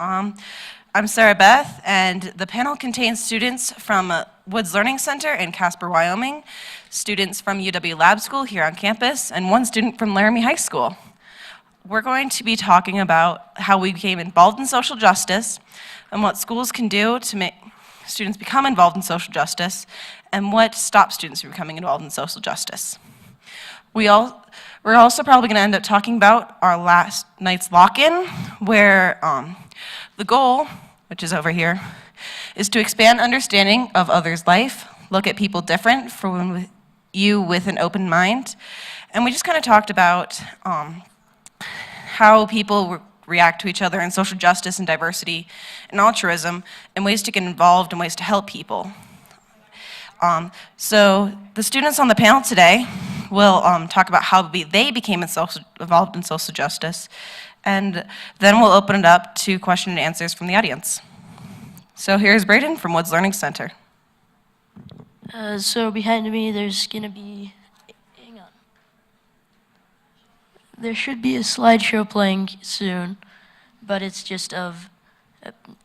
I'm Sarah Beth, and the panel contains students from Woods Learning Center in Casper, Wyoming, students from UW Lab School here on campus, and one student from Laramie High School. We're going to be talking about how we became involved in social justice and what schools can do to make students become involved in social justice and what stops students from becoming involved in social justice. We're also probably going to end up talking about our last night's lock-in, where the goal, which is over here, is to expand understanding of others' life, look at people different from you with an open mind. And we just kind of talked about how people react to each other in social justice and diversity and altruism, and ways to get involved and ways to help people. So the students on the panel today will talk about how they became involved in social justice, and then we'll open it up to question and answers from the audience. So here's Braden from Woods Learning Center. So behind me there's going to be, hang on. There should be a slideshow playing soon, but it's just of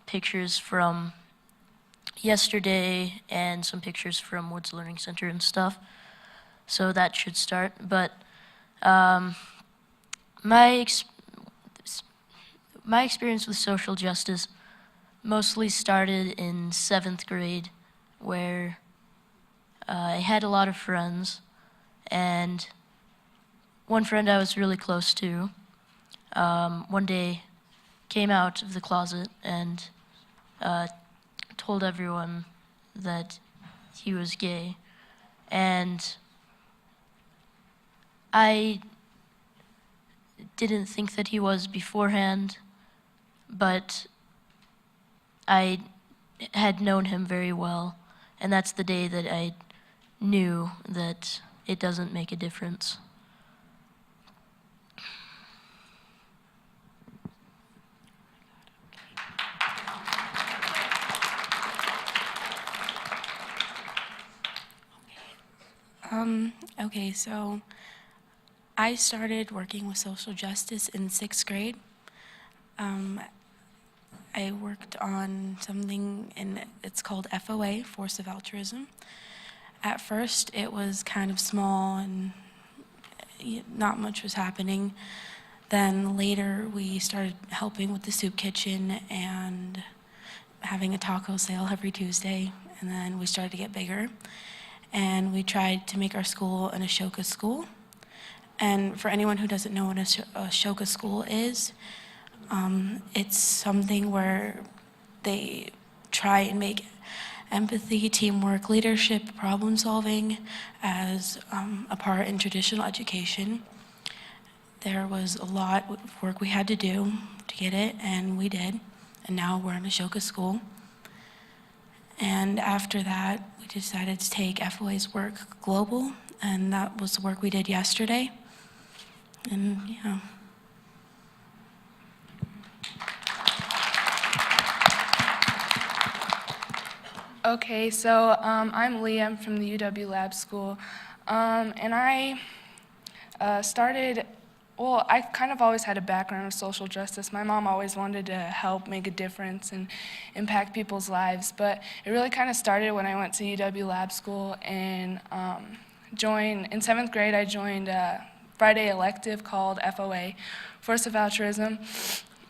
pictures from yesterday and some pictures from Woods Learning Center and stuff. So that should start. But my experience with social justice mostly started in 7th grade, where I had a lot of friends, and one friend I was really close to one day came out of the closet and told everyone that he was gay. And I didn't think that he was beforehand, but I had known him very well, and that's the day that I knew that it doesn't make a difference. Okay, so I started working with social justice in 6th grade. I worked on something, and it's called FOA, Force of Altruism. At first, it was kind of small and not much was happening. Then later, we started helping with the soup kitchen and having a taco sale every Tuesday, and then we started to get bigger. And we tried to make our school an Ashoka school. And for anyone who doesn't know what Ashoka school is, it's something where they try and make empathy, teamwork, leadership, problem solving as a part in traditional education. There was a lot of work we had to do to get it, and we did. And now we're in Ashoka school. And after that, we decided to take FOA's work global, and that was the work we did yesterday. And yeah. Okay, so I'm Liam from the UW Lab School, and I I kind of always had a background in social justice. My mom always wanted to help make a difference and impact people's lives, but it really kind of started when I went to UW Lab School and in 7th grade I joined a Friday elective called FOA, Force of Altruism.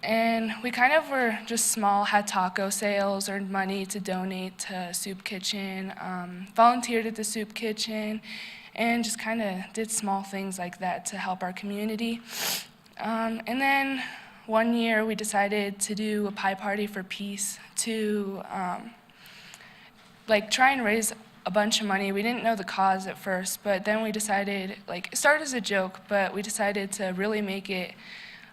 And we kind of were just small, had taco sales, earned money to donate to soup kitchen, volunteered at the soup kitchen, and just kind of did small things like that to help our community. And then one year we decided to do a pie party for peace to try and raise a bunch of money. We didn't know the cause at first, but then we decided, it started as a joke, but we decided to really make it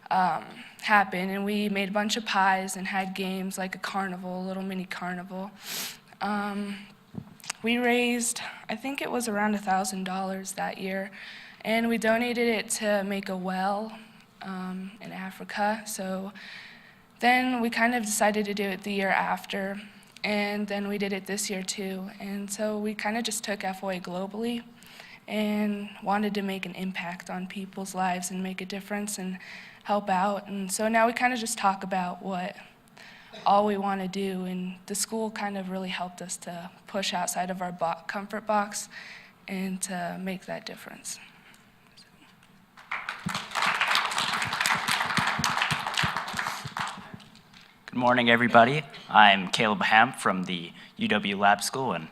happen, and we made a bunch of pies and had games like a carnival, a little mini carnival. We raised, I think it was around $1,000 that year, and we donated it to make a well in Africa. So then we kind of decided to do it the year after, and then we did it this year too. And so we kind of just took FOA globally and wanted to make an impact on people's lives and make a difference and help out. And so now we kind of just talk about what all we want to do. And the school kind of really helped us to push outside of our comfort box and to make that difference. Good morning, everybody. I'm Caleb Ham from the UW Lab School, and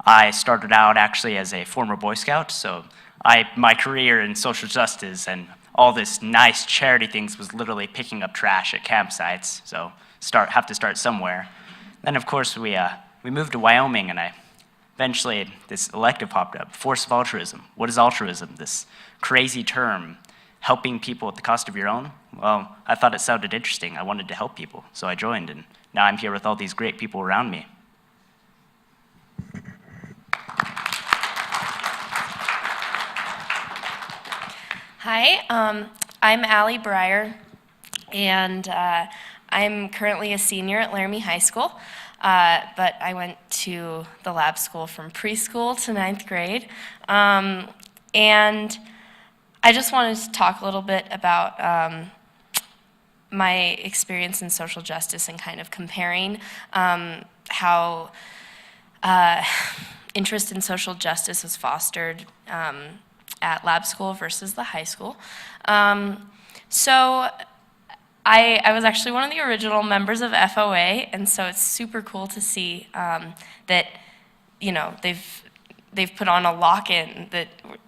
I started out actually as a former Boy Scout, so my career in social justice and all this nice charity things was literally picking up trash at campsites, so have to start somewhere. Then, of course, we moved to Wyoming, and eventually this elective popped up, force of altruism. What is altruism? This crazy term, helping people at the cost of your own? Well, I thought it sounded interesting. I wanted to help people, so I joined, and now I'm here with all these great people around me. Hi, I'm Allie Breyer, and I'm currently a senior at Laramie High School, but I went to the lab school from preschool to 9th grade. And I just wanted to talk a little bit about my experience in social justice and kind of comparing how interest in social justice was fostered at lab school versus the high school. So I was actually one of the original members of FOA, and so it's super cool to see that, you know, they've put on a lock-in.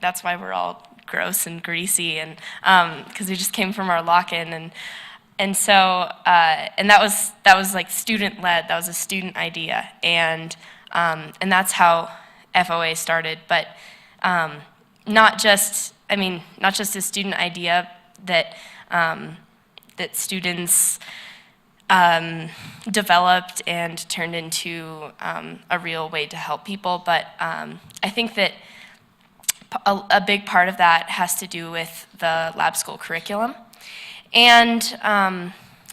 That's why we're all gross and greasy, and because we just came from our lock-in, and so and that was like student-led. That was a student idea, and that's how FOA started. But not just a student idea that that students developed and turned into a real way to help people, but I think that a big part of that has to do with the lab school curriculum. And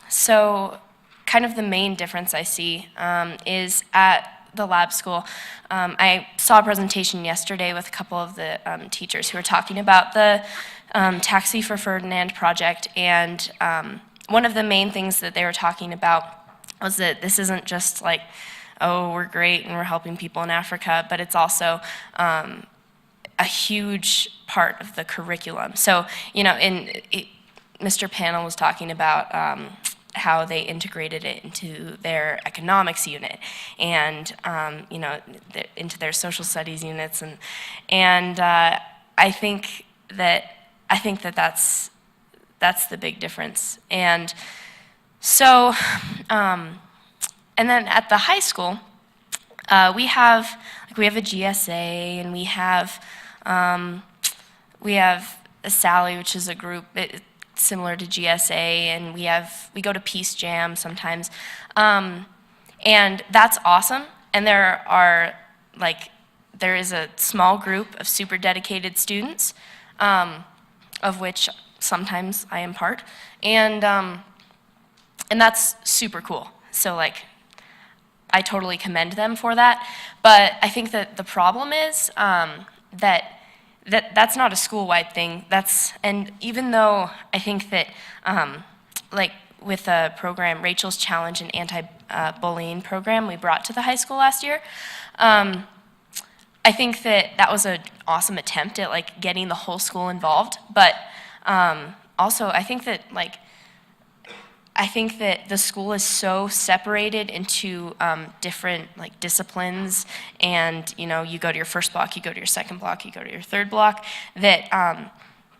so kind of the main difference I see is at the lab school. I saw a presentation yesterday with a couple of the teachers who were talking about the Taxi for Ferdinand project, and one of the main things that they were talking about was that this isn't just like, oh, we're great and we're helping people in Africa, but it's also a huge part of the curriculum. So, you know, Mr. Panel was talking about how they integrated it into their economics unit, and you know, into their social studies units, and I think that's the big difference. And so, and then at the high school, we have a GSA, and we have a Sally, which is a group similar to GSA, and we go to Peace Jam sometimes, and that's awesome. And there is a small group of super dedicated students, of which sometimes I am part, and that's super cool. So like, I totally commend them for that. But I think that the problem is that's not a school-wide thing. And even though I think that, like with a program, Rachel's Challenge, an anti-bullying program we brought to the high school last year, I think that was an awesome attempt at like getting the whole school involved. But also, I think that the school is so separated into different like disciplines, and you know, you go to your first block, you go to your second block, you go to your third block, that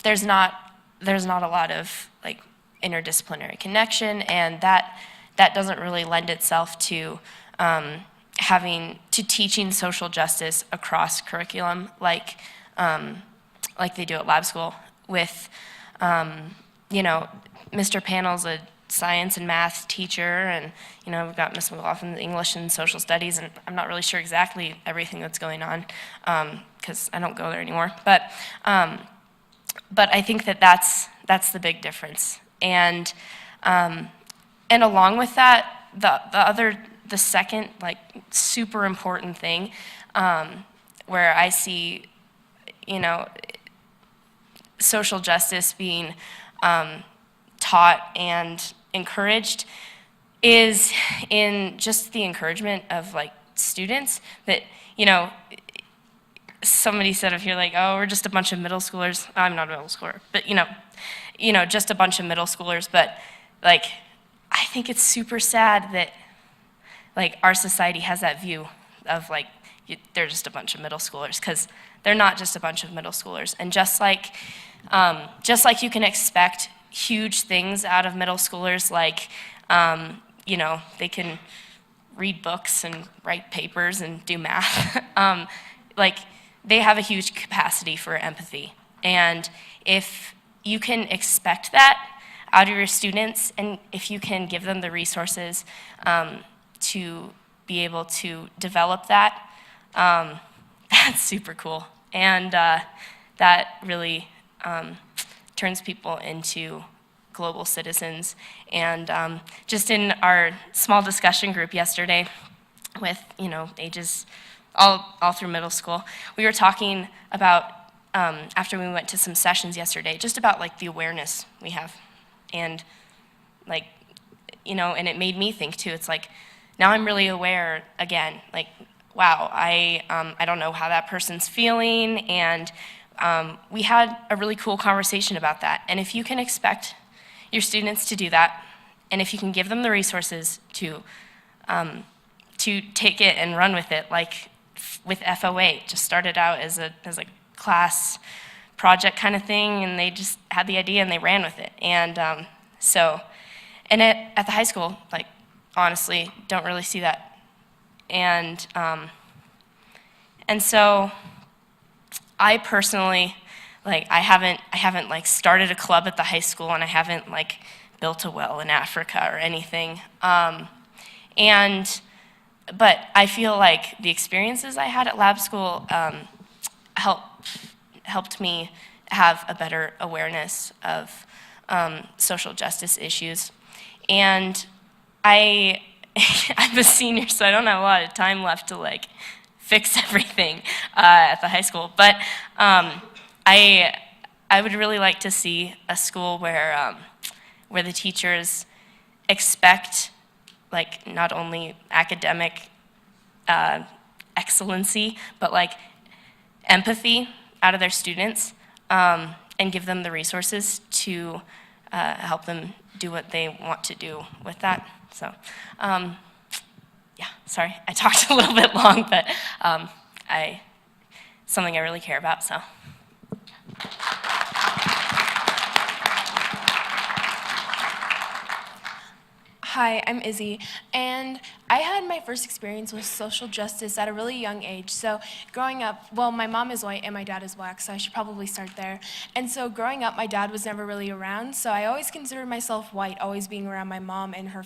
there's not a lot of like interdisciplinary connection, and that doesn't really lend itself to teaching social justice across curriculum like they do at lab school with you know, Mr. Panel's a science and math teacher, and you know, we've got Miss McLaughlin's English and social studies, and I'm not really sure exactly everything that's going on because I don't go there anymore. But I think that's the big difference. And along with that, the second like super important thing where I see, you know, social justice being taught and encouraged is in just the encouragement of like students that, you know, somebody said if you're like, oh, we're just a bunch of middle schoolers. I'm not a middle schooler, but just a bunch of middle schoolers. But like, I think it's super sad that like our society has that view of like they're just a bunch of middle schoolers, because they're not just a bunch of middle schoolers. And just like you can expect huge things out of middle schoolers, like they can read books and write papers and do math. Like, they have a huge capacity for empathy. And if you can expect that out of your students, and if you can give them the resources to be able to develop that, that's super cool. And that really turns people into global citizens. And just in our small discussion group yesterday with, ages all through middle school, we were talking about, after we went to some sessions yesterday, just about like the awareness we have. And like, and it made me think too, it's like, now I'm really aware again, like, wow, I don't know how that person's feeling, and we had a really cool conversation about that. And if you can expect your students to do that, and if you can give them the resources to take it and run with it, like with FOA, just started out as a class project kind of thing, and they just had the idea and they ran with it. And at the high school, like, honestly, don't really see that. And so I personally, like, I haven't like started a club at the high school, and I haven't like built a well in Africa or anything. But I feel like the experiences I had at lab school helped me have a better awareness of social justice issues. And I'm a senior, so I don't have a lot of time left to like fix everything at the high school. But I would really like to see a school where the teachers expect like not only academic excellency, but like empathy out of their students, and give them the resources to help them do what they want to do with that. So, yeah, sorry, I talked a little bit long, but something I really care about, so. Hi, I'm Izzy, and I had my first experience with social justice at a really young age. So growing up, well, my mom is white and my dad is black, so I should probably start there. And so growing up, my dad was never really around, so I always considered myself white, always being around my mom and her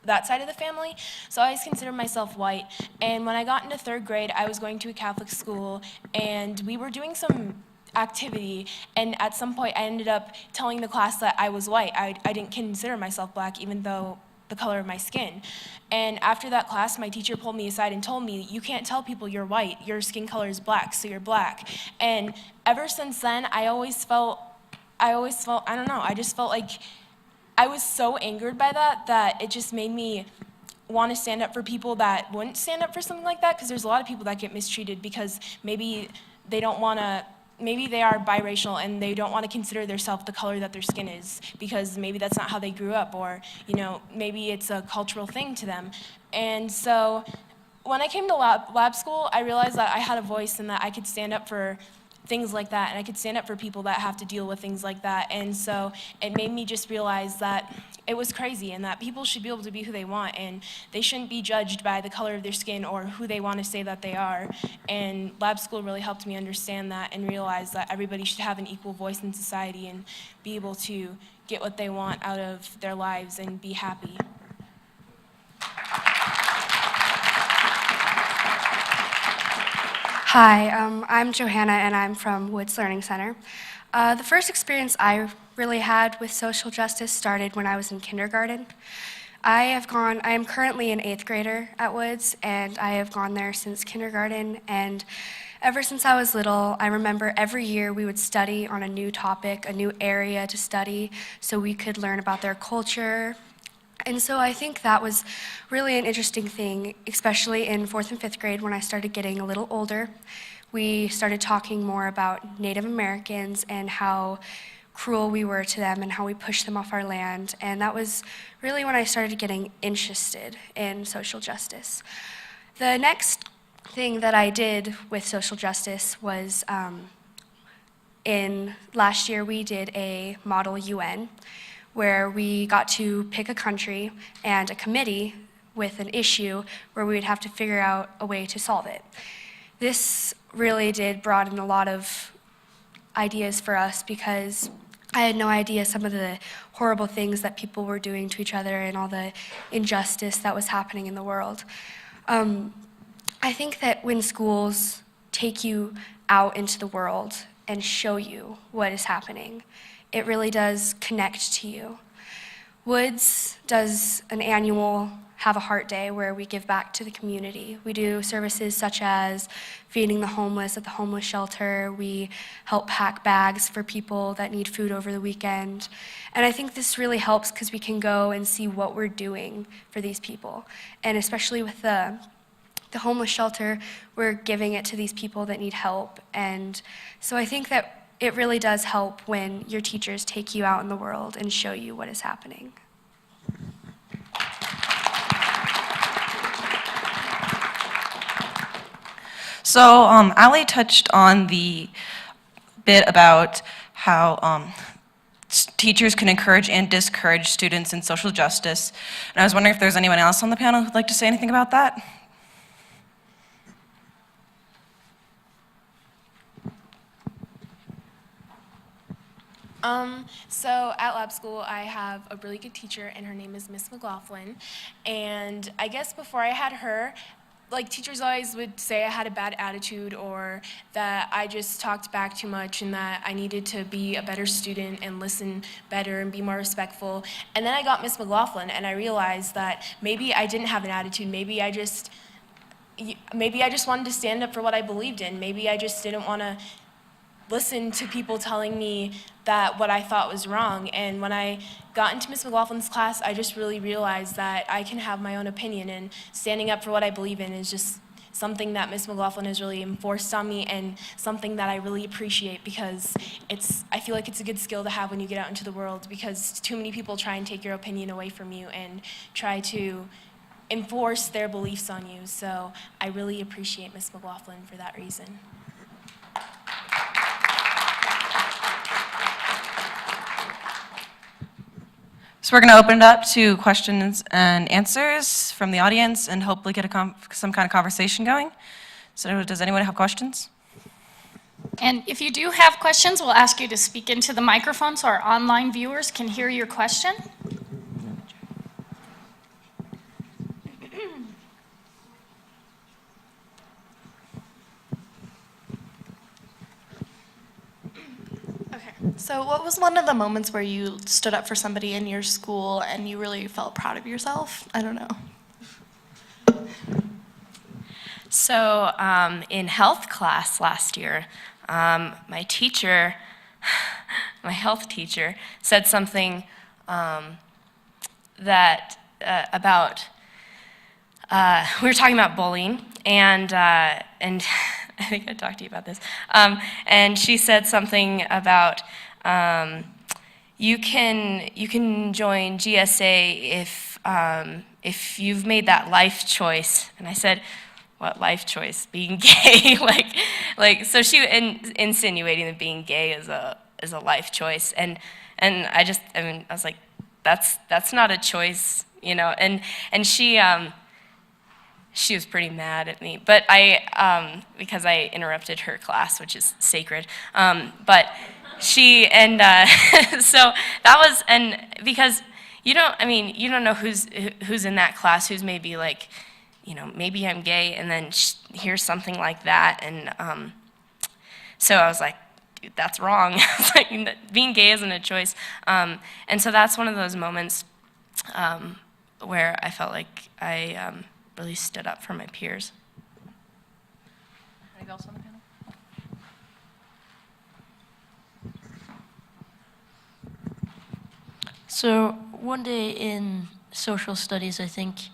that side of the family. So I always considered myself white. And when I got into 3rd grade, I was going to a Catholic school, and we were doing some activity, and at some point I ended up telling the class that I was white. I didn't consider myself black, even though the color of my skin. And after that class, my teacher pulled me aside and told me, you can't tell people you're white, your skin color is black, so you're black. And ever since then, I always felt, I don't know, I just felt like I was so angered by that it just made me want to stand up for people that wouldn't stand up for something like that, because there's a lot of people that get mistreated because maybe they don't want to, maybe they are biracial and they don't want to consider themselves the color that their skin is, because maybe that's not how they grew up, or maybe it's a cultural thing to them. And so when I came to lab school, I realized that I had a voice and that I could stand up for things like that, and I could stand up for people that have to deal with things like that. And so it made me just realize that it was crazy, and that people should be able to be who they want, and they shouldn't be judged by the color of their skin or who they want to say that they are. And lab school really helped me understand that and realize that everybody should have an equal voice in society and be able to get what they want out of their lives and be happy. Hi, I'm Johanna, and I'm from Woods Learning Center. The first experience I really had with social justice started when I was in kindergarten. I am currently an 8th grader at Woods, and I have gone there since kindergarten. And ever since I was little, I remember every year we would study on a new topic, a new area to study, so we could learn about their culture, And so I think that was really an interesting thing, especially in 4th and 5th grade when I started getting a little older. We started talking more about Native Americans and how cruel we were to them and how we pushed them off our land. And that was really when I started getting interested in social justice. The next thing that I did with social justice was in last year we did a Model UN where we got to pick a country and a committee with an issue where we would have to figure out a way to solve it. This really did broaden a lot of ideas for us because I had no idea some of the horrible things that people were doing to each other and all the injustice that was happening in the world. I think that when schools take you out into the world and show you what is happening, it really does connect to you. Woods does an annual Have a Heart Day where we give back to the community. We do services such as feeding the homeless at the homeless shelter. We help pack bags for people that need food over the weekend. And I think this really helps because we can go and see what we're doing for these people. And especially with the homeless shelter, we're giving it to these people that need help. And so I think that it really does help when your teachers take you out in the world and show you what is happening. So Ali touched on the bit about how teachers can encourage and discourage students in social justice. And I was wondering if there's anyone else on the panel who'd like to say anything about that? So at lab school, I have a really good teacher, and her name is Miss McLaughlin. And I guess before I had her, like teachers always would say I had a bad attitude or that I just talked back too much and that I needed to be a better student and listen better and be more respectful. And then I got Miss McLaughlin and I realized that maybe I didn't have an attitude, maybe I just wanted to stand up for what I believed in. Maybe I just didn't want to listen to people telling me that what I thought was wrong. And when I got into Miss McLaughlin's class, I just really realized that I can have my own opinion, and standing up for what I believe in is just something that Miss McLaughlin has really enforced on me and something that I really appreciate because I feel like it's a good skill to have when you get out into the world because too many people try and take your opinion away from you and try to enforce their beliefs on you. So I really appreciate Miss McLaughlin for that reason. So we're going to open it up to questions and answers from the audience and hopefully get some kind of conversation going. So does anyone have questions? And if you do have questions, we'll ask you to speak into the microphone so our online viewers can hear your question. So what was one of the moments where you stood up for somebody in your school and you really felt proud of yourself? I don't know. So in health class last year, my health teacher said something that about, we were talking about bullying, and I think I talked to you about this, and she said something about you can join GSA if you've made that life choice. And I said, what life choice? Being gay? So she insinuating that being gay is a life choice. And I was like, that's not a choice, you know. And she was pretty mad at me, but because I interrupted her class, which is sacred. But she, and so that was, and because you don't know who's in that class, who's maybe like, you know, maybe I'm gay, and then here's something like that, and so I was like, dude, that's wrong. I was like, being gay isn't a choice, and so that's one of those moments where I felt like I really stood up for my peers. Anybody else on the panel? So one day in social studies, I think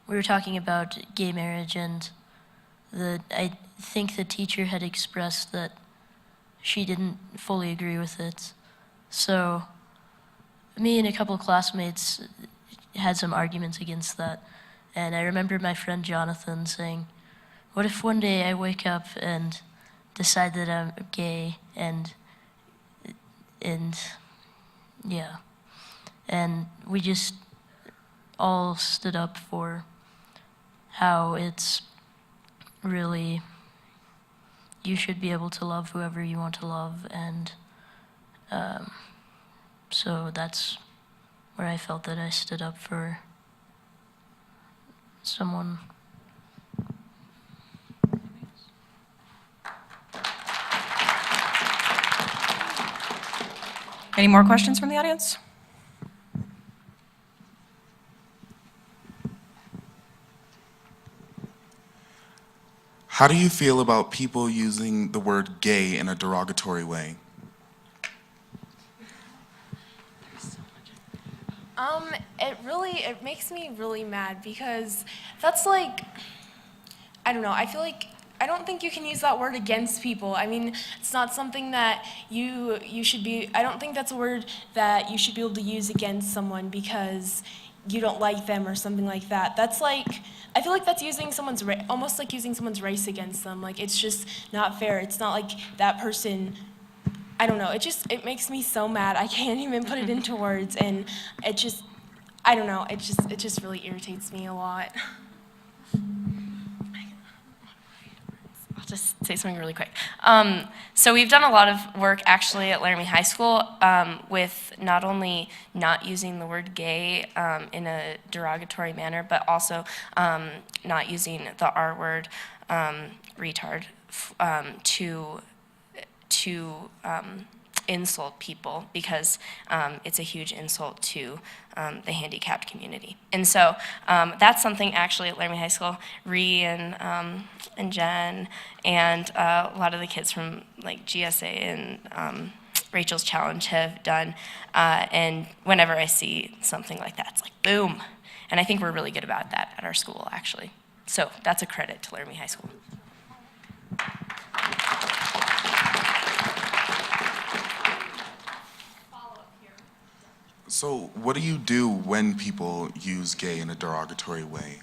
we were talking about gay marriage, and I think the teacher had expressed that she didn't fully agree with it. So me and a couple of classmates had some arguments against that. And I remember my friend Jonathan saying, what if one day I wake up and decide that I'm gay and yeah. And we just all stood up for how it's really, you should be able to love whoever you want to love, and so that's where I felt that I stood up for someone. Any more questions from the audience? How do you feel about people using the word gay in a derogatory way? It makes me really mad because that's like, I don't know, I feel like, I don't think you can use that word against people. I mean, it's not something that you should be, I don't think that's a word that you should be able to use against someone because you don't like them or something like that. That's like, I feel like that's using someone's, almost like using someone's race against them. Like, it's just not fair. It's not like that person, I don't know, it makes me so mad. I can't even put it into words, and it just, I don't know, it just really irritates me a lot. I'll just say something really quick. So we've done a lot of work actually at Laramie High School with not only not using the word gay in a derogatory manner, but also not using the R word, retard, to insult people, because it's a huge insult to the handicapped community. And so that's something actually at Laramie High School, Ree and Jen and a lot of the kids from like GSA and Rachel's Challenge have done. And whenever I see something like that, it's like, boom. And I think we're really good about that at our school, actually. So that's a credit to Laramie High School. So what do you do when people use gay in a derogatory way?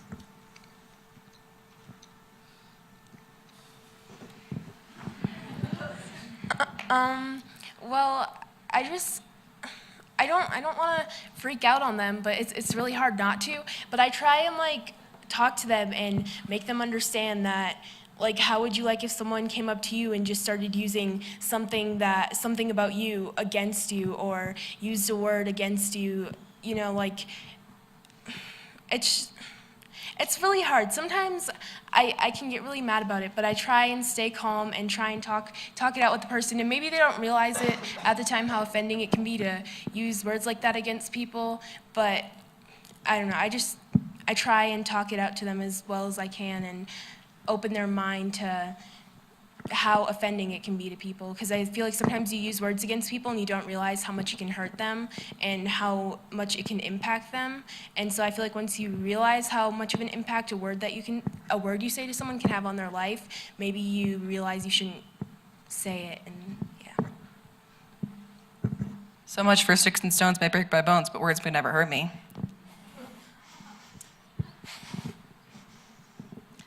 Well, I don't want to freak out on them, but it's really hard not to. But I try and like talk to them and make them understand that, like, how would you like if someone came up to you and just started using something about you against you, or used a word against you, you know, like, it's really hard. Sometimes I can get really mad about it, but I try and stay calm and try and talk it out with the person. And maybe they don't realize it at the time how offending it can be to use words like that against people, but I don't know, I try and talk it out to them as well as I can and open their mind to how offending it can be to people, because I feel like sometimes you use words against people and you don't realize how much you can hurt them and how much it can impact them. And so I feel like once you realize how much of an impact a word you say to someone can have on their life, maybe you realize you shouldn't say it. And yeah. So much for sticks and stones may break my bones, but words may never hurt me.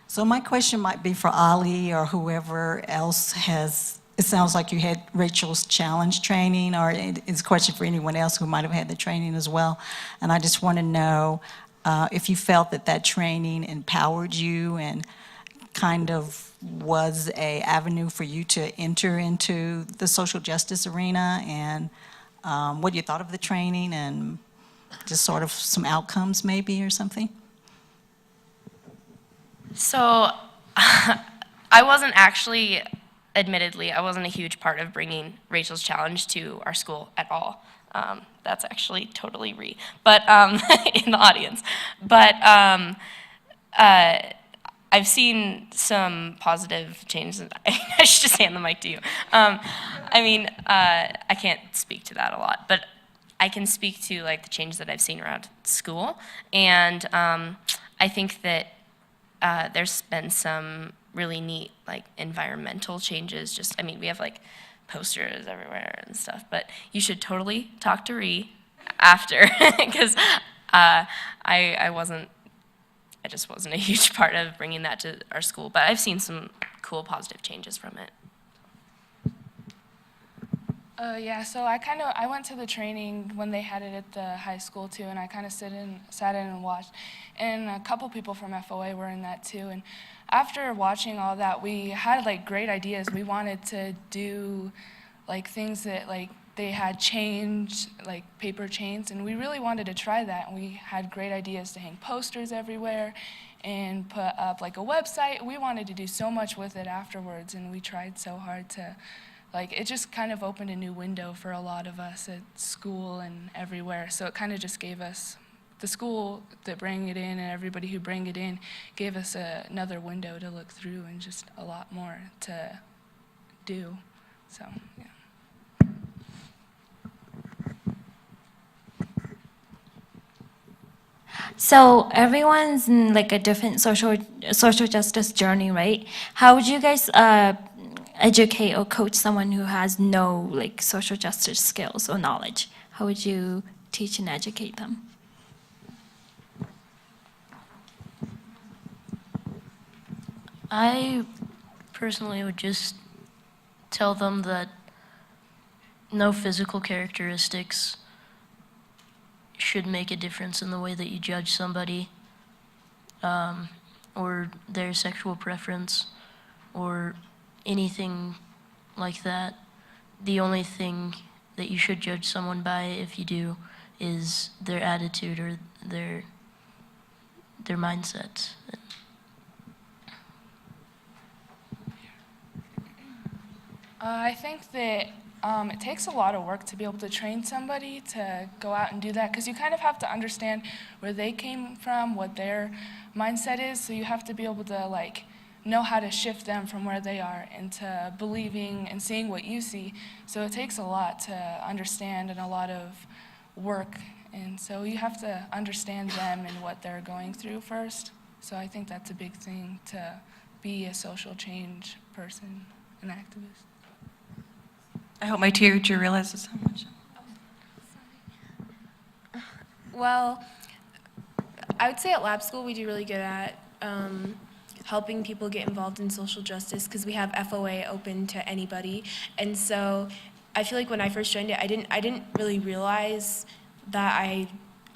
So my question might be for Ali or whoever else has, it sounds like you had Rachel's challenge training, or it's a question for anyone else who might have had the training as well. And I just want to know if you felt that training empowered you and kind of was a avenue for you to enter into the social justice arena, and what you thought of the training and just sort of some outcomes maybe or something. So I wasn't actually, admittedly, I wasn't a huge part of bringing Rachel's Challenge to our school at all. That's actually totally Ree, but in the audience. But I've seen some positive changes. I should just hand the mic to you. I mean, I can't speak to that a lot, but I can speak to like the changes that I've seen around school, and I think that there's been some really neat like environmental changes. Just, I mean, we have like posters everywhere and stuff, but you should totally talk to Ree after, because I just wasn't a huge part of bringing that to our school, but I've seen some cool positive changes from it. Yeah, so I went to the training when they had it at the high school too, and I kind of sat in and watched. And a couple people from FOA were in that too. And after watching all that, we had like great ideas. We wanted to do like things that like they had chains, like paper chains, and we really wanted to try that. And we had great ideas to hang posters everywhere and put up like a website. We wanted to do so much with it afterwards, and we tried so hard to. Like, it just kind of opened a new window for a lot of us at school and everywhere. So it kind of just gave us, the school that bring it in and everybody who bring it in, gave us another window to look through and just a lot more to do. So, yeah. So everyone's in like a different social justice journey, right? How would you guys educate or coach someone who has no like social justice skills or knowledge? How would you teach and educate them? I personally would just tell them that no physical characteristics should make a difference in the way that you judge somebody, or their sexual preference, or anything like that. The only thing that you should judge someone by, if you do, is their attitude or their mindset. I think that it takes a lot of work to be able to train somebody to go out and do that, because you kind of have to understand where they came from, what their mindset is, so you have to be able to like know how to shift them from where they are into believing and seeing what you see. So it takes a lot to understand and a lot of work, and so you have to understand them and what they're going through first. So I think that's a big thing, to be a social change person, an activist. I hope my teacher realizes how much. Well, I would say at lab school we do really good at helping people get involved in social justice, because we have FOA open to anybody. And so I feel like when I first joined it, I didn't really realize that I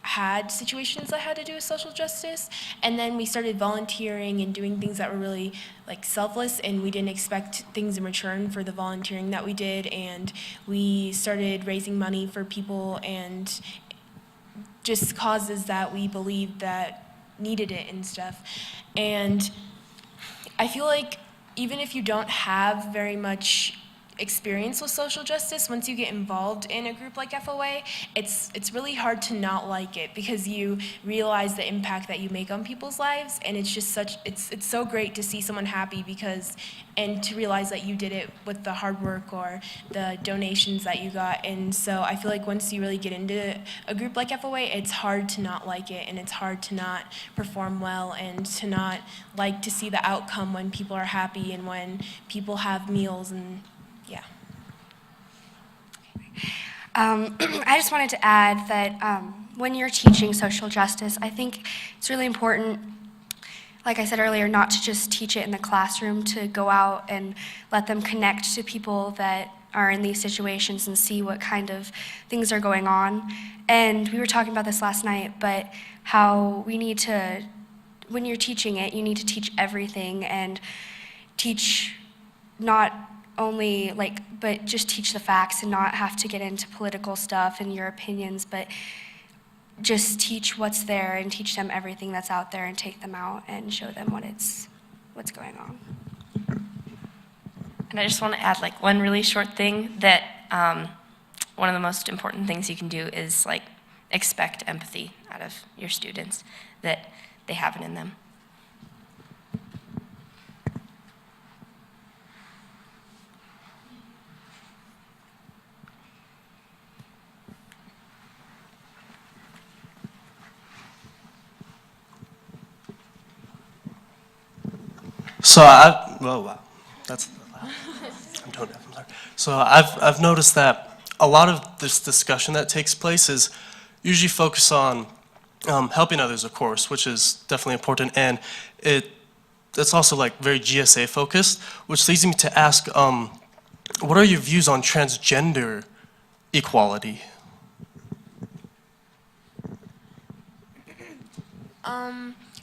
had situations that had to do with social justice. And then we started volunteering and doing things that were really like selfless, and we didn't expect things in return for the volunteering that we did. And we started raising money for people and just causes that we believed that needed it and stuff. And I feel like even if you don't have very much experience with social justice, once you get involved in a group like FOA, it's really hard to not like it, because you realize the impact that you make on people's lives, and it's just it's so great to see someone happy, and to realize that you did it with the hard work or the donations that you got. And so I feel like once you really get into a group like FOA, it's hard to not like it, and it's hard to not perform well, and to not like to see the outcome when people are happy and when people have meals. And yeah. I just wanted to add that when you're teaching social justice, I think it's really important, like I said earlier, not to just teach it in the classroom, to go out and let them connect to people that are in these situations and see what kind of things are going on. And we were talking about this last night, but how we need to, when you're teaching it, you need to teach everything, and teach not only but just teach the facts, and not have to get into political stuff and your opinions, but just teach what's there and teach them everything that's out there, and take them out and show them what's going on. And I just want to add like one really short thing, that one of the most important things you can do is like expect empathy out of your students, that they have it in them. So I, oh wow, that's loud. I'm tone deaf, I'm sorry. So I've noticed that a lot of this discussion that takes place is usually focused on helping others, of course, which is definitely important, and it's also like very GSA focused, which leads me to ask, what are your views on transgender equality?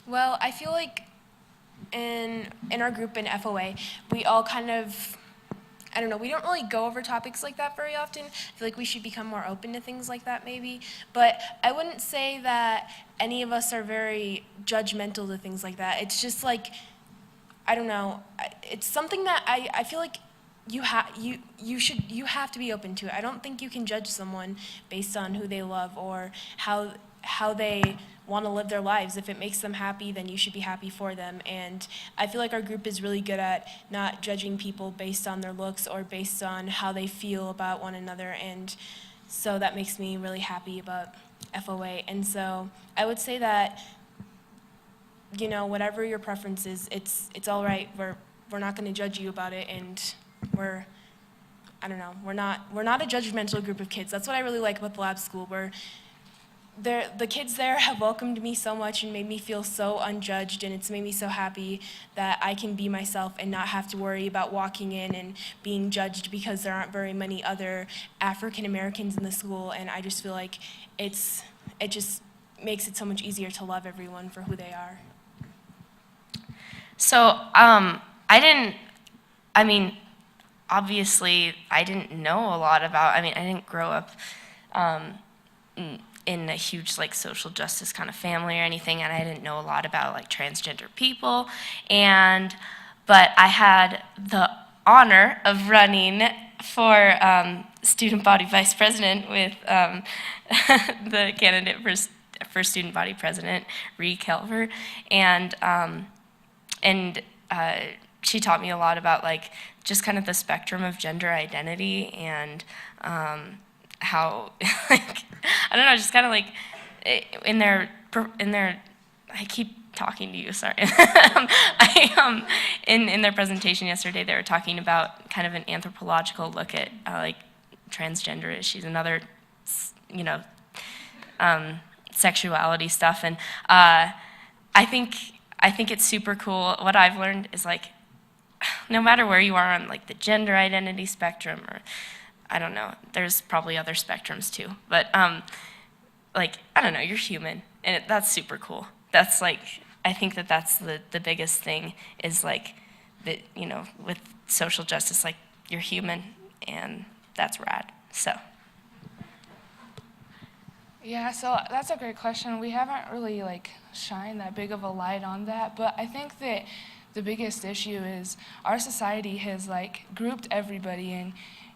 Well, I feel like in our group in FOA, we all kind of, I don't know, we don't really go over topics like that very often. I feel like we should become more open to things like that maybe. But I wouldn't say that any of us are very judgmental to things like that. It's just like, I don't know, it's something that I feel like you have to be open to it. I don't think you can judge someone based on who they love or how they want to live their lives. If it makes them happy, then you should be happy for them. And I feel like our group is really good at not judging people based on their looks or based on how they feel about one another. And so that makes me really happy about FOA. And so I would say that, you know, whatever your preference is, it's all right. We're not going to judge you about it, and we're not a judgmental group of kids. That's what I really like about the lab school. The kids there have welcomed me so much and made me feel so unjudged, and it's made me so happy that I can be myself and not have to worry about walking in and being judged because there aren't very many other African Americans in the school. And I just feel like it just makes it so much easier to love everyone for who they are. So obviously I didn't know a lot about, I didn't grow up in a huge like social justice kind of family or anything, and I didn't know a lot about like transgender people, but I had the honor of running for student body vice president with the candidate for student body president, Ree Kelver, and she taught me a lot about like just kind of the spectrum of gender identity and how like I don't know, just kind of like in their I keep talking to you, sorry. In their presentation yesterday, they were talking about kind of an anthropological look at like transgender issues and other, you know, sexuality stuff, and I think it's super cool. What I've learned is like, no matter where you are on like the gender identity spectrum, or I don't know, there's probably other spectrums too, but like, I don't know, you're human, and that's super cool. That's like, I think that's the biggest thing is like, that, you know, with social justice, like, you're human, and that's rad, so. Yeah, so that's a great question. We haven't really like shined that big of a light on that, but I think that the biggest issue is our society has like grouped everybody in,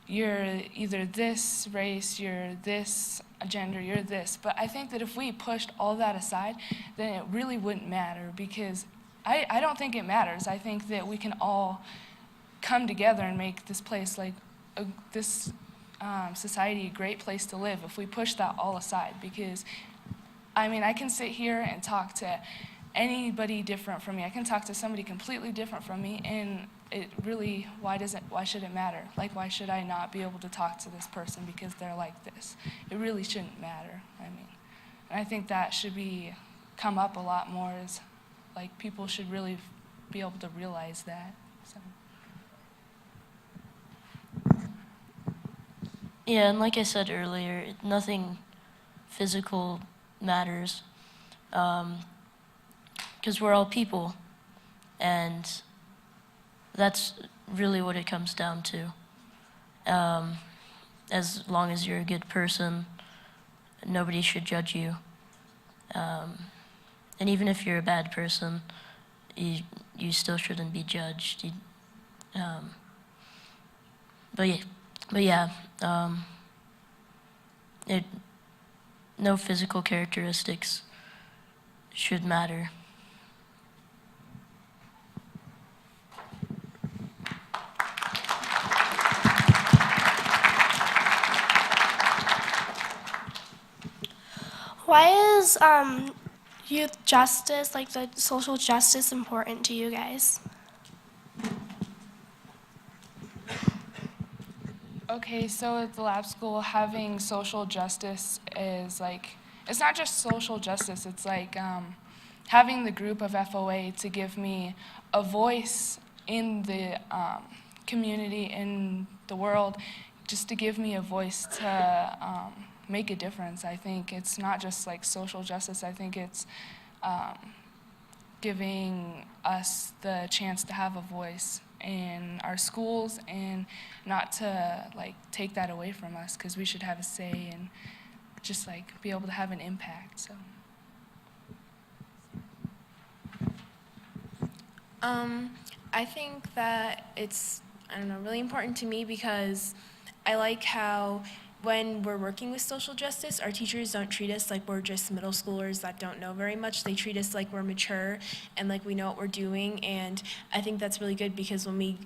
you're either this race, you're this gender, you're this. But I think that if we pushed all that aside, then it really wouldn't matter, because I don't think it matters. I think that we can all come together and make this place like this society a great place to live if we push that all aside. Because I can sit here and talk to anybody different from me. I can talk to somebody completely different from me, and it really, why should it matter? Like, why should I not be able to talk to this person because they're like this? It really shouldn't matter. And I think that should come up a lot more, is like people should really be able to realize that. So. Yeah, and like I said earlier, nothing physical matters, because we're all people, and that's really what it comes down to. As long as you're a good person, nobody should judge you. And even if you're a bad person, you still shouldn't be judged. No physical characteristics should matter. Why is youth justice, like the social justice, important to you guys? Okay, so at the lab school, having social justice is like, it's not just social justice, it's like having the group of FOA to give me a voice in the community, in the world, just to give me a voice to make a difference. I think it's not just like social justice, I think it's giving us the chance to have a voice in our schools and not to like take that away from us, because we should have a say and just like be able to have an impact. So I think that it's, I don't know, really important to me because I like how when we're working with social justice, our teachers don't treat us like we're just middle schoolers that don't know very much. They treat us like we're mature and like we know what we're doing. And I think that's really good because when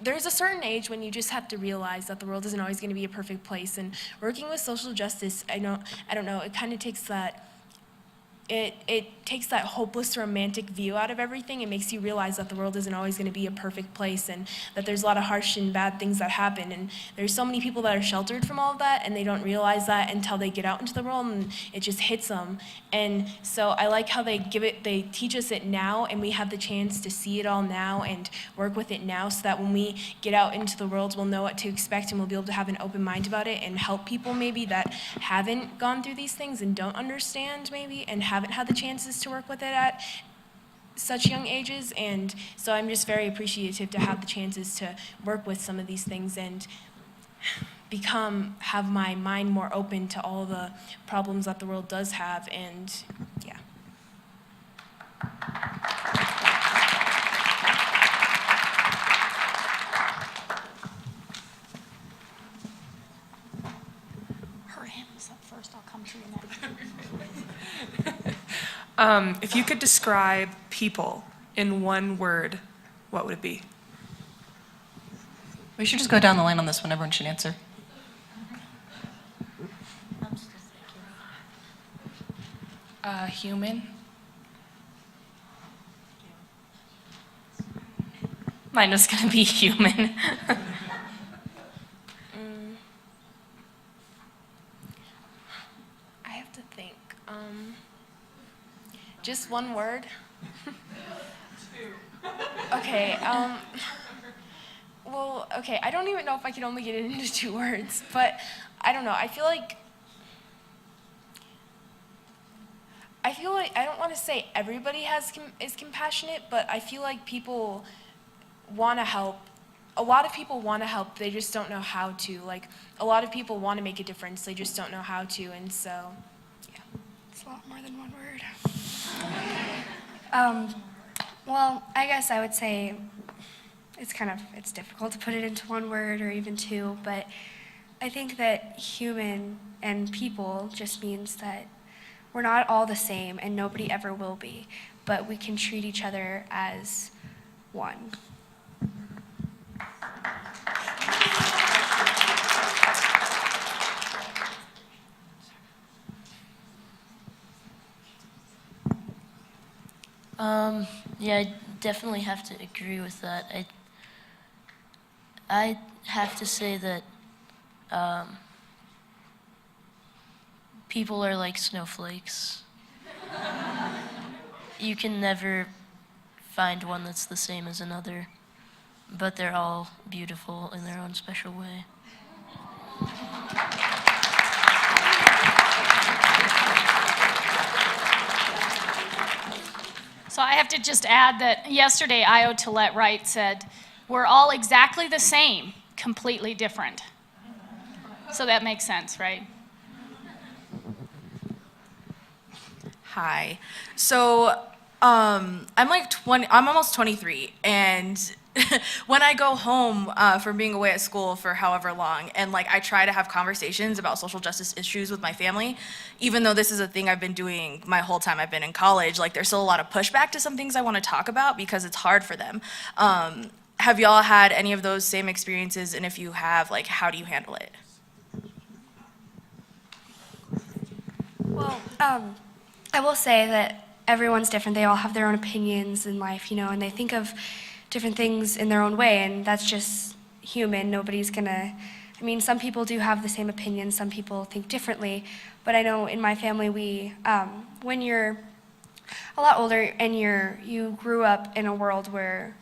there's a certain age when you just have to realize that the world isn't always going to be a perfect place. And working with social justice, I don't know, it kind of takes that, it takes that hopeless romantic view out of everything. It makes you realize that the world isn't always going to be a perfect place and that there's a lot of harsh and bad things that happen. And there's so many people that are sheltered from all of that and they don't realize that until they get out into the world and it just hits them. And so I like how they teach us it now and we have the chance to see it all now and work with it now so that when we get out into the world, we'll know what to expect and we'll be able to have an open mind about it and help people maybe that haven't gone through these things and don't understand maybe and haven't had the chances to work with it at such young ages. And so I'm just very appreciative to have the chances to work with some of these things and have my mind more open to all the problems that the world does have. And yeah. Her hand was up first, I'll come to you next. If you could describe people in one word, what would it be? We should just go down the line on this one. Everyone should answer. Human. Mine was going to be human. I have to think. Just one word? Okay, well, okay, I don't even know if I can only get it into 2 words, but I don't know, I feel like, I don't want to say everybody is compassionate, but I feel like people want to help. A lot of people want to help, they just don't know how to. Like, a lot of people want to make a difference, they just don't know how to, and so, yeah. It's a lot more than one word. Well, I guess I would say it's difficult to put it into 1 word or even 2, but I think that human and people just means that we're not all the same and nobody ever will be, but we can treat each other as one. Yeah, I definitely have to agree with that. I have to say that people are like snowflakes. You can never find one that's the same as another, but they're all beautiful in their own special way. So I have to just add that yesterday Io Tillette Wright said, "We're all exactly the same, completely different." So that makes sense, right? Hi. So I'm almost 23, and when I go home from being away at school for however long, and I try to have conversations about social justice issues with my family, even though this is a thing I've been doing my whole time I've been in college, there's still a lot of pushback to some things I want to talk about because it's hard for them. Have y'all had any of those same experiences, and if you have, how do you handle it? Well, I will say that everyone's different. They all have their own opinions in life, and they think of different things in their own way, and that's just human. Nobody's gonna, I mean, some people do have the same opinions, some people think differently, but I know in my family when you're a lot older and you grew up in a world where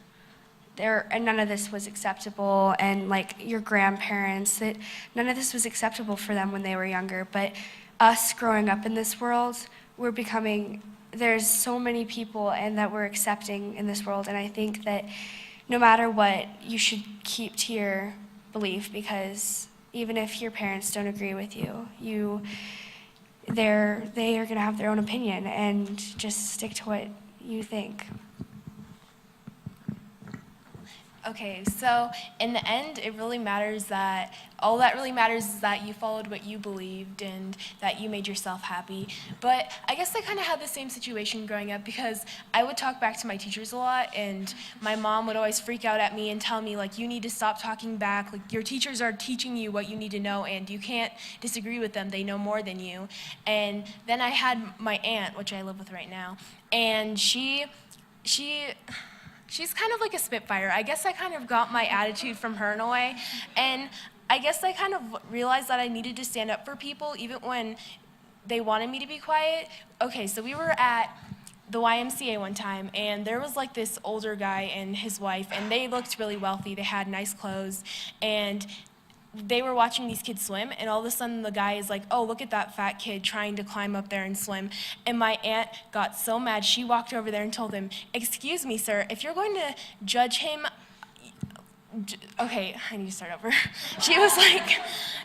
none of this was acceptable, and like your grandparents, that none of this was acceptable for them when they were younger. But us growing up in this world, there's so many people and that we're accepting in this world, and I think that no matter what, you should keep to your belief, because even if your parents don't agree with you, they are going to have their own opinion, and just stick to what you think. Okay, so in the end, it really matters that, all that really matters is that you followed what you believed and that you made yourself happy. But I guess I kind of had the same situation growing up, because I would talk back to my teachers a lot, and my mom would always freak out at me and tell me, like, you need to stop talking back. Like, your teachers are teaching you what you need to know, and you can't disagree with them. They know more than you. And then I had my aunt, which I live with right now, and she's kind of like a spitfire. I guess I kind of got my attitude from her in a way. And I guess I kind of realized that I needed to stand up for people even when they wanted me to be quiet. Okay, so we were at the YMCA one time, and there was like this older guy and his wife, and they looked really wealthy. They had nice clothes, and they were watching these kids swim, and all of a sudden the guy is like, oh, look at that fat kid trying to climb up there and swim. And my aunt got so mad, she walked over there and told him, excuse me, sir, if you're going to judge him, okay, I need to start over. She was like,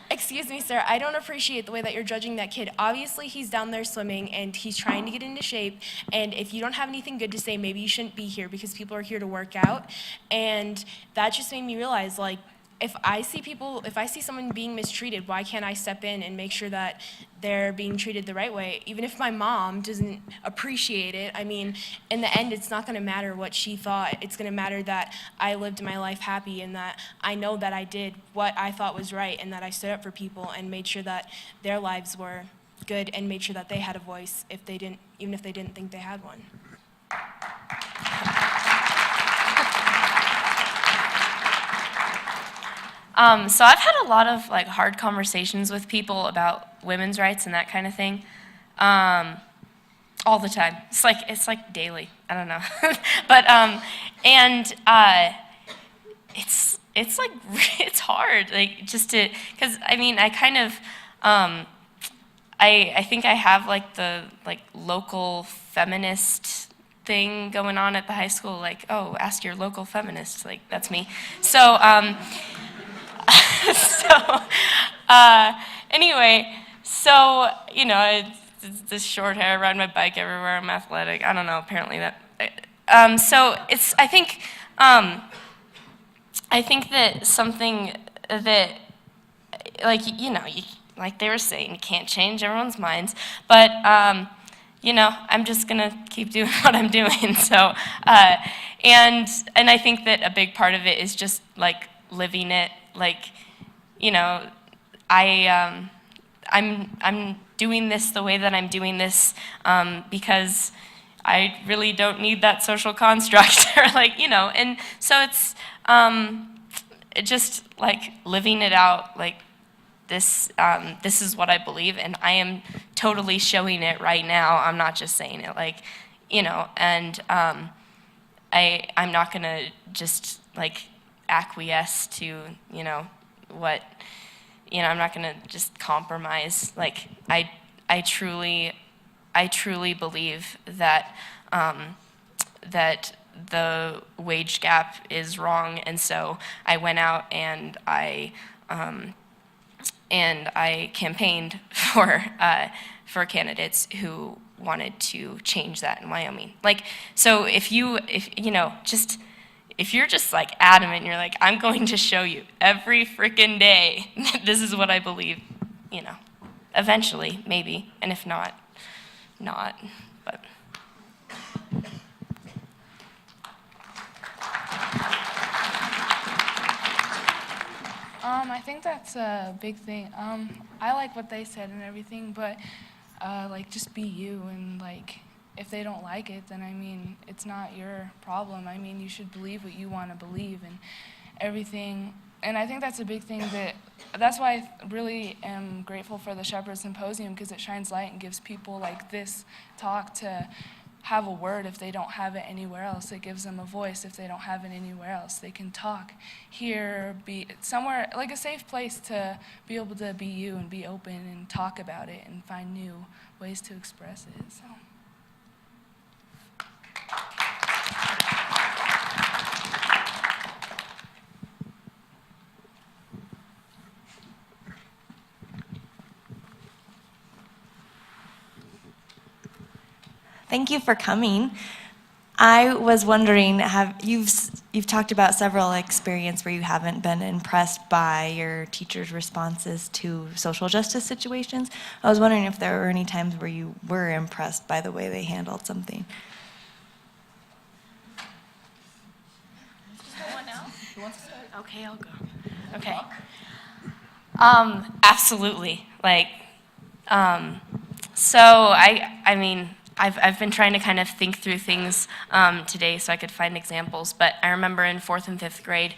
excuse me, sir, I don't appreciate the way that you're judging that kid. Obviously, he's down there swimming, and he's trying to get into shape, and if you don't have anything good to say, maybe you shouldn't be here, because people are here to work out. And that just made me realize, like, if I see someone being mistreated, why can't I step in and make sure that they're being treated the right way? Even if my mom doesn't appreciate it, I mean, in the end, it's not going to matter what she thought. It's going to matter that I lived my life happy, and that I know that I did what I thought was right, and that I stood up for people and made sure that their lives were good, and made sure that they had a voice even if they didn't think they had one. So I've had a lot of like hard conversations with people about women's rights and that kind of thing, all the time. It's like daily. I don't know, but it's like it's hard, like just to, because I mean I kind of I think I have like the local feminist thing going on at the high school, like, oh, ask your local feminist, like that's me. So anyway, so, you know, it's this short hair, I ride my bike everywhere, I'm athletic, I don't know, apparently that, so it's, I think that something that, like, you know, like they were saying, you can't change everyone's minds, but, you know, I'm just gonna keep doing what I'm doing, so, and I think that a big part of it is just, like, living it, like, you know, I'm doing this the way that I'm doing this because I really don't need that social construct, or like, you know, and so it's just like living it out, like this is what I believe, and I am totally showing it right now. I'm not just saying it, like, you know, and I'm not gonna just like acquiesce to, you know, what, you know, I'm not gonna just compromise. Like, I truly believe that that the wage gap is wrong, and so I went out and I campaigned for candidates who wanted to change that in Wyoming. Like, so if you know, just, if you're just like adamant, and you're like, I'm going to show you every freaking day, this is what I believe, you know, eventually, maybe, and if not, but. I think that's a big thing. I like what they said and everything, but like, just be you, and like, if they don't like it, then I mean, it's not your problem. I mean, you should believe what you want to believe, and everything and I think that's a big thing that's why I really am grateful for the Shepard Symposium, because it shines light and gives people like this talk to have a word if they don't have it anywhere else. It gives them a voice if they don't have it anywhere else. They can talk here, be somewhere, like a safe place to be able to be you and be open and talk about it and find new ways to express it. So. Thank you for coming. I was wondering, you've talked about several experiences where you haven't been impressed by your teachers' responses to social justice situations. I was wondering if there were any times where you were impressed by the way they handled something. Okay, I'll go. Okay. Absolutely. So I mean, I've been trying to kind of think through things today so I could find examples, but I remember in 4th and 5th grade,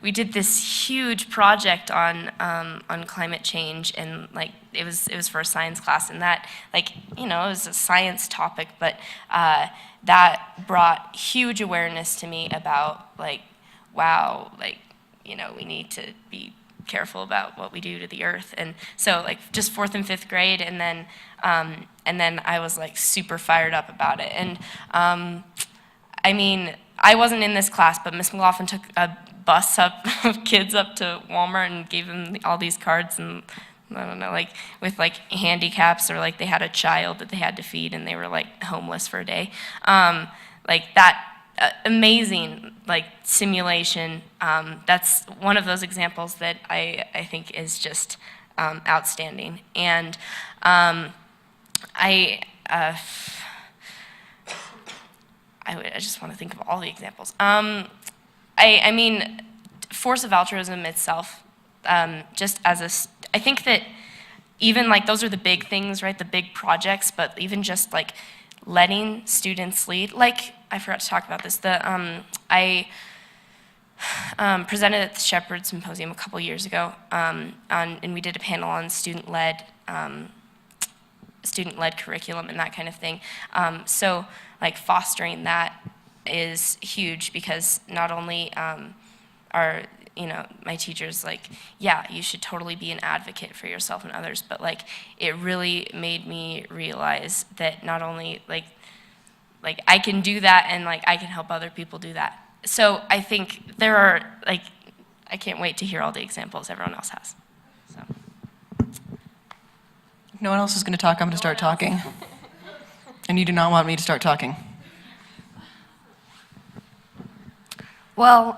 we did this huge project on climate change, and it was for a science class, and that it was a science topic, but that brought huge awareness to me about wow, we need to be careful about what we do to the earth. And so just 4th and 5th grade, and then I was super fired up about it. And I mean, I wasn't in this class, but Miss McLaughlin took a bus up of kids up to Walmart and gave them all these cards, and I don't know, with handicaps, or they had a child that they had to feed and they were homeless for a day. That amazing simulation. That's one of those examples that I think is just outstanding. And I just want to think of all the examples. I mean, force of altruism itself, just as I think that even those are the big things, right? The big projects, but even just letting students lead. I forgot to talk about this. I presented at the Shepard Symposium a couple years ago, and we did a panel on student-led curriculum and that kind of thing. So fostering that is huge, because not only are my teachers yeah, you should totally be an advocate for yourself and others, but it really made me realize that not only I can do that, and I can help other people do that. So I think there are I can't wait to hear all the examples everyone else has. So. If no one else is going to talk, I'm going to start talking. And you do not want me to start talking. Well,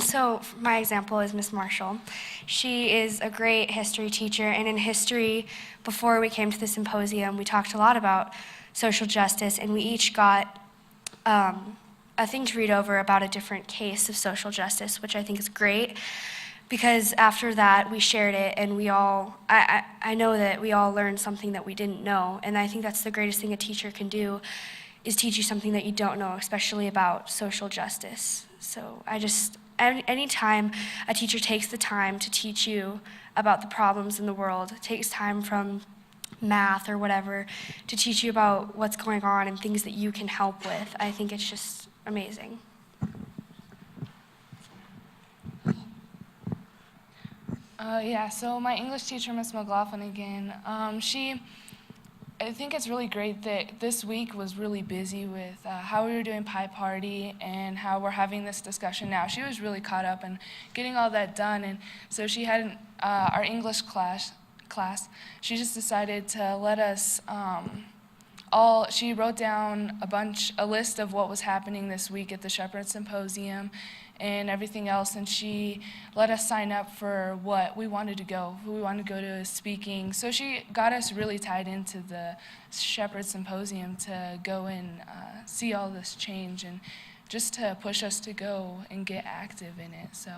so my example is Miss Marshall. She is a great history teacher, and in history, before we came to the symposium, we talked a lot about social justice, and we each got a thing to read over about a different case of social justice, which I think is great, because after that, we shared it, and I know that we all learned something that we didn't know, and I think that's the greatest thing a teacher can do, is teach you something that you don't know, especially about social justice. So anytime a teacher takes the time to teach you about the problems in the world, takes time from math or whatever to teach you about what's going on and things that you can help with, I think it's just amazing. Yeah, so my English teacher, Miss McLaughlin again, I think it's really great that this week was really busy with how we were doing Pie Party and how we're having this discussion now. She was really caught up in getting all that done, and so she had our English class, she just decided to let us she wrote down a list of what was happening this week at the Shepard Symposium and everything else, and she let us sign up for what we wanted to go, who we wanted to go to speaking. So she got us really tied into the Shepard Symposium to go and see all this change, and just to push us to go and get active in it. So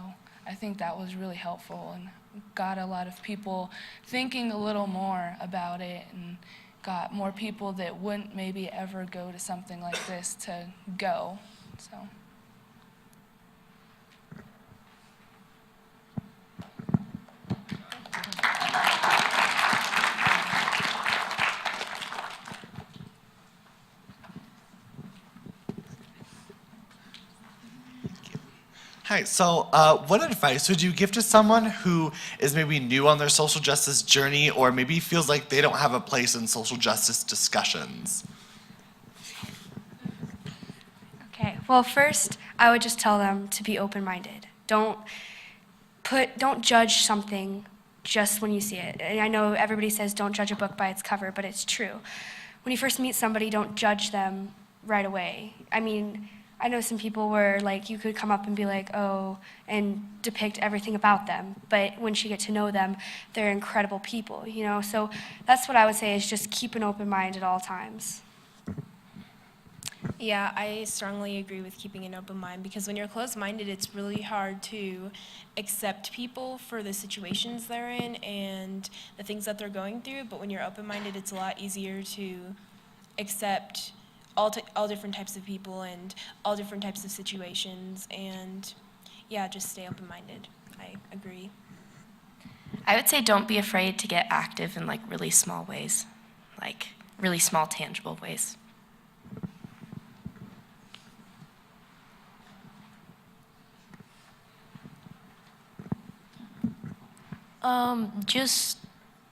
I think that was really helpful and got a lot of people thinking a little more about it, and got more people that wouldn't maybe ever go to something like this to go. So. Hi, so what advice would you give to someone who is maybe new on their social justice journey or maybe feels like they don't have a place in social justice discussions? Okay, well, first, I would just tell them to be open-minded. Don't judge something just when you see it. And I know everybody says don't judge a book by its cover, but it's true. When you first meet somebody, don't judge them right away. I mean, I know some people where like you could come up and be like, oh, and depict everything about them, but once you get to know them, they're incredible people, you know? So that's what I would say is just keep an open mind at all times. Yeah, I strongly agree with keeping an open mind because when you're closed-minded, it's really hard to accept people for the situations they're in and the things that they're going through. But when you're open-minded, it's a lot easier to accept all different types of people and all different types of situations. And yeah, just stay open-minded. I agree. I would say don't be afraid to get active in like really small ways, like really small tangible ways.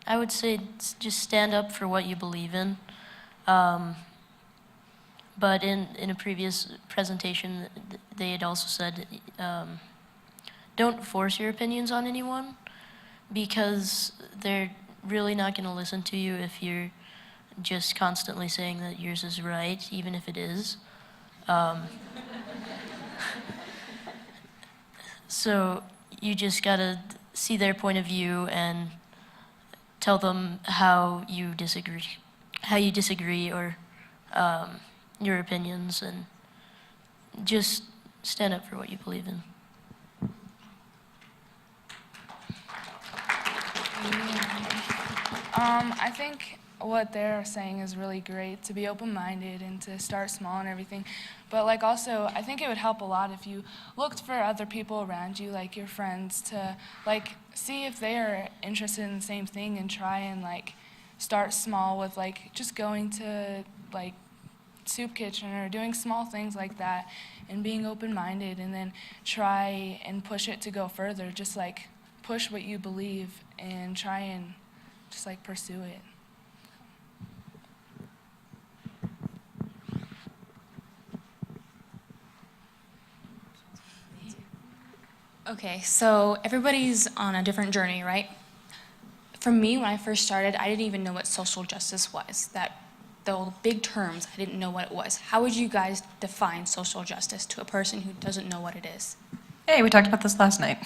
I would say just stand up for what you believe in. But in a previous presentation, they had also said, don't force your opinions on anyone because they're really not going to listen to you if you're just constantly saying that yours is right, even if it is. So you just gotta see their point of view and tell them how you disagree or your opinions, and just stand up for what you believe in. I think what they're saying is really great, to be open-minded and to start small and everything. But like also, I think it would help a lot if you looked for other people around you, like your friends, to like see if they are interested in the same thing and try and like start small with like just going to like soup kitchen or doing small things like that and being open-minded, and then try and push it to go further. Just like push what you believe and try and just like pursue it. Okay, so everybody's on a different journey, right? For me, when I first started, I didn't even know what social justice was. The big terms, I didn't know what it was. How would you guys define social justice to a person who doesn't know what it is? Hey, we talked about this last night.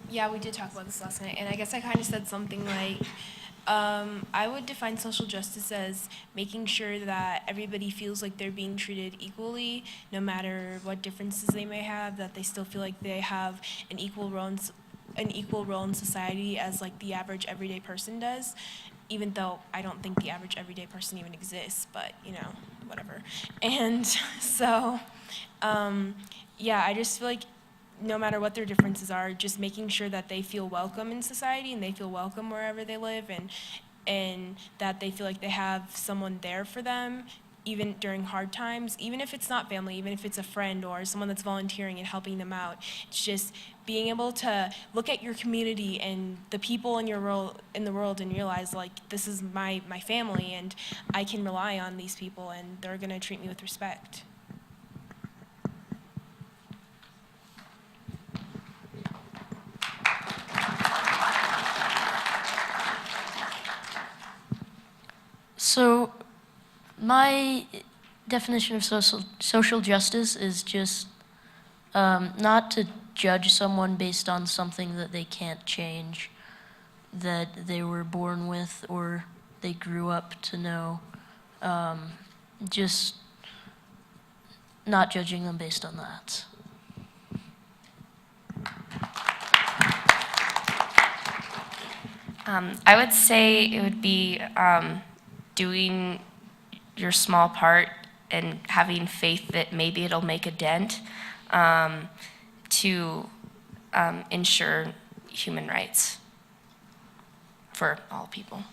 Yeah, we did talk about this last night, and I guess I kind of said something like, I would define social justice as making sure that everybody feels like they're being treated equally, no matter what differences they may have, that they still feel like they have an equal role in society as like the average everyday person does, even though I don't think the average everyday person even exists, but you know, whatever. And so, yeah, I just feel like no matter what their differences are, just making sure that they feel welcome in society and they feel welcome wherever they live, and that they feel like they have someone there for them, even during hard times, even if it's not family, even if it's a friend or someone that's volunteering and helping them out. It's just being able to look at your community and the people in the world and realize like, this is my family and I can rely on these people and they're gonna treat me with respect. So my definition of social justice is just not to judge someone based on something that they can't change, that they were born with or they grew up to know. Just not judging them based on that. I would say it would be doing your small part and having faith that maybe it'll make a dent to ensure human rights for all people.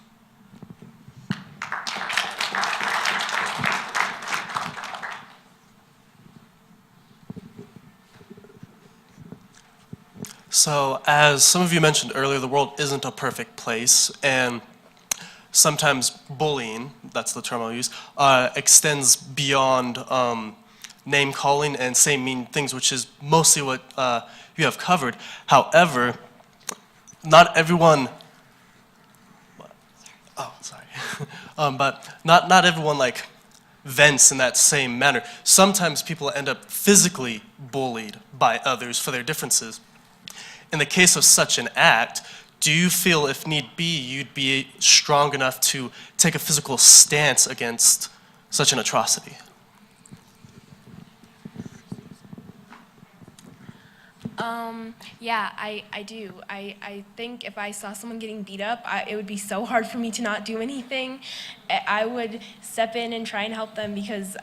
So, as some of you mentioned earlier, the world isn't a perfect place, and sometimes bullying, that's the term I'll use, extends beyond name calling and saying mean things, which is mostly what you have covered. However, not everyone, but not everyone like vents in that same manner. Sometimes people end up physically bullied by others for their differences. In the case of such an act, do you feel, if need be, you'd be strong enough to take a physical stance against such an atrocity? Yeah, I do. I think if I saw someone getting beat up, it would be so hard for me to not do anything. I would step in and try and help them because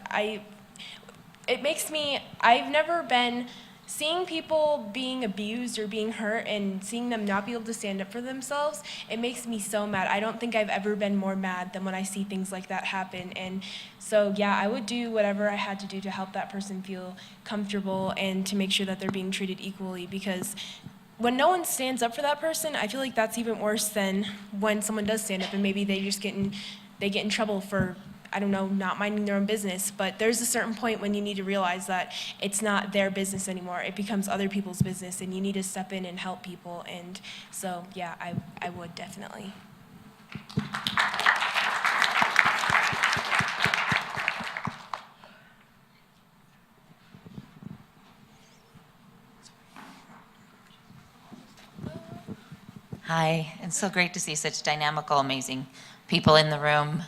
it makes me, I've never been, seeing people being abused or being hurt and seeing them not be able to stand up for themselves, it makes me so mad. I don't think I've ever been more mad than when I see things like that happen. And so, yeah, I would do whatever I had to do to help that person feel comfortable and to make sure that they're being treated equally, because when no one stands up for that person, I feel like that's even worse than when someone does stand up and maybe they get in trouble for, I don't know, not minding their own business. But there's a certain point when you need to realize that it's not their business anymore. It becomes other people's business, and you need to step in and help people. And so, yeah, I would definitely. Hi, it's so great to see such dynamical, amazing people in the room.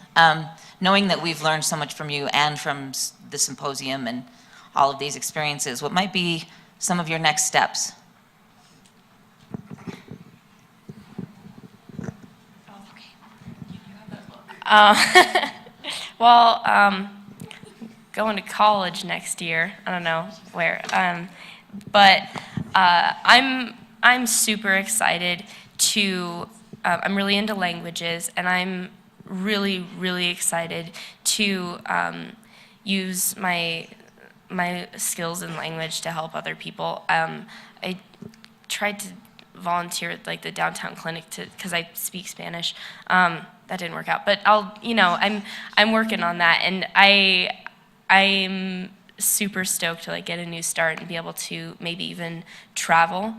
Knowing that we've learned so much from you and from the symposium and all of these experiences, what might be some of your next steps? Well, going to college next year. I don't know where, but I'm super excited to. I'm really into languages, and I'm really excited to use my skills in language to help other people. I tried to volunteer at like the downtown clinic because I speak Spanish. That didn't work out, but I'm working on that, and I'm super stoked to like get a new start and be able to maybe even travel.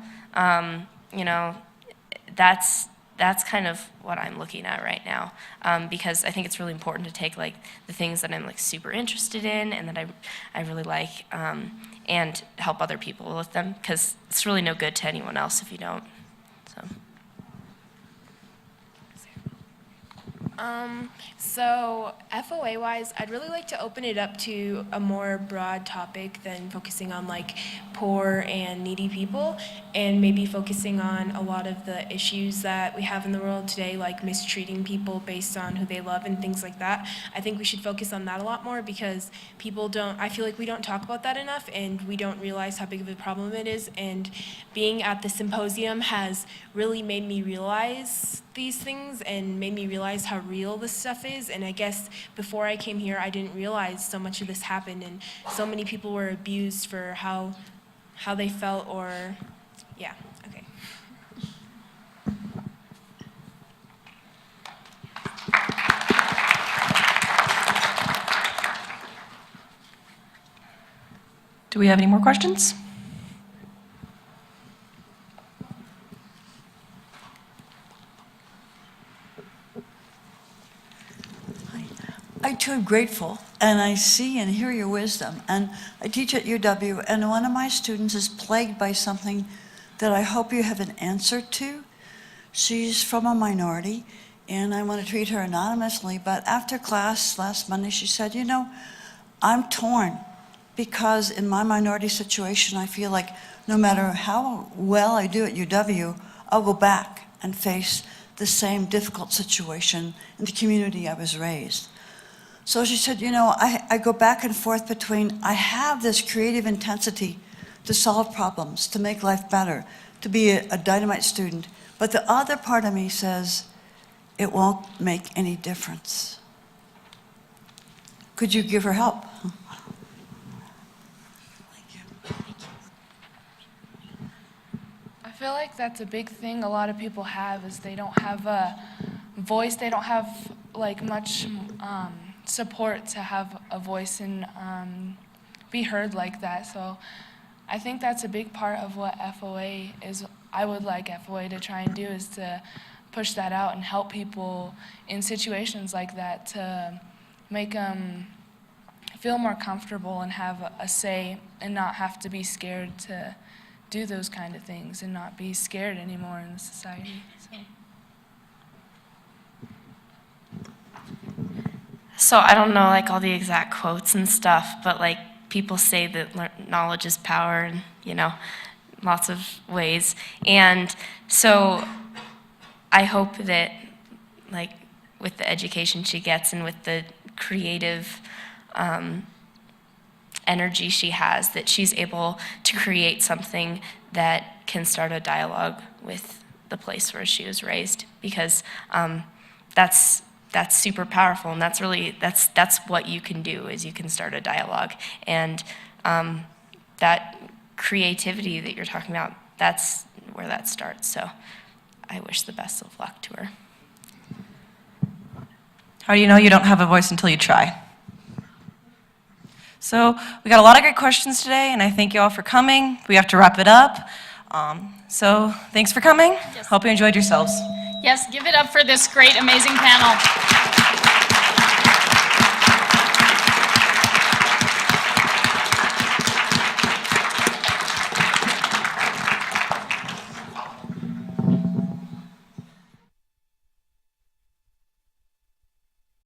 That's kind of what I'm looking at right now, because I think it's really important to take like the things that I'm like super interested in and that I really like, and help other people with them, because it's really no good to anyone else if you don't. So FOA-wise, I'd really like to open it up to a more broad topic than focusing on like poor and needy people, and maybe focusing on a lot of the issues that we have in the world today, like mistreating people based on who they love and things like that. I think we should focus on that a lot more, because I feel like we don't talk about that enough, and we don't realize how big of a problem it is. And being at the symposium has really made me realize these things and made me realize how real this stuff is. And I guess before I came here, I didn't realize so much of this happened, and so many people were abused for how they felt, or yeah, okay. Do we have any more questions? I too am grateful, and I see and hear your wisdom. And I teach at UW, and one of my students is plagued by something that I hope you have an answer to. She's from a minority, and I want to treat her anonymously, but after class last Monday, she said, you know, I'm torn, because in my minority situation, I feel like no matter how well I do at UW, I'll go back and face the same difficult situation in the community I was raised. So she said, you know, I go back and forth between, I have this creative intensity to solve problems, to make life better, to be a dynamite student, but the other part of me says, it won't make any difference. Could you give her help? feel like that's a big thing a lot of people have is they don't have a voice. They don't have like much support to have a voice and be heard like that. So I think that's a big part of what FOA is. I would like FOA to try and do is to push that out and help people in situations like that to make them feel more comfortable and have a say and not have to be scared to do those kind of things and not be scared anymore in the society. So I don't know like all the exact quotes and stuff, but like people say that knowledge is power and, you know, lots of ways. And so I hope that like with the education she gets and with the creative energy she has, that she's able to create something that can start a dialogue with the place where she was raised, because that's super powerful, and that's really that's what you can do, is you can start a dialogue, and that creativity that you're talking about, that's where that starts. So I wish the best of luck to her. How do you know you don't have a voice until you try? So we got a lot of great questions today, and I thank you all for coming. We have to wrap it up. So thanks for coming. Yes. Hope you enjoyed yourselves. Yes, give it up for this great, amazing panel.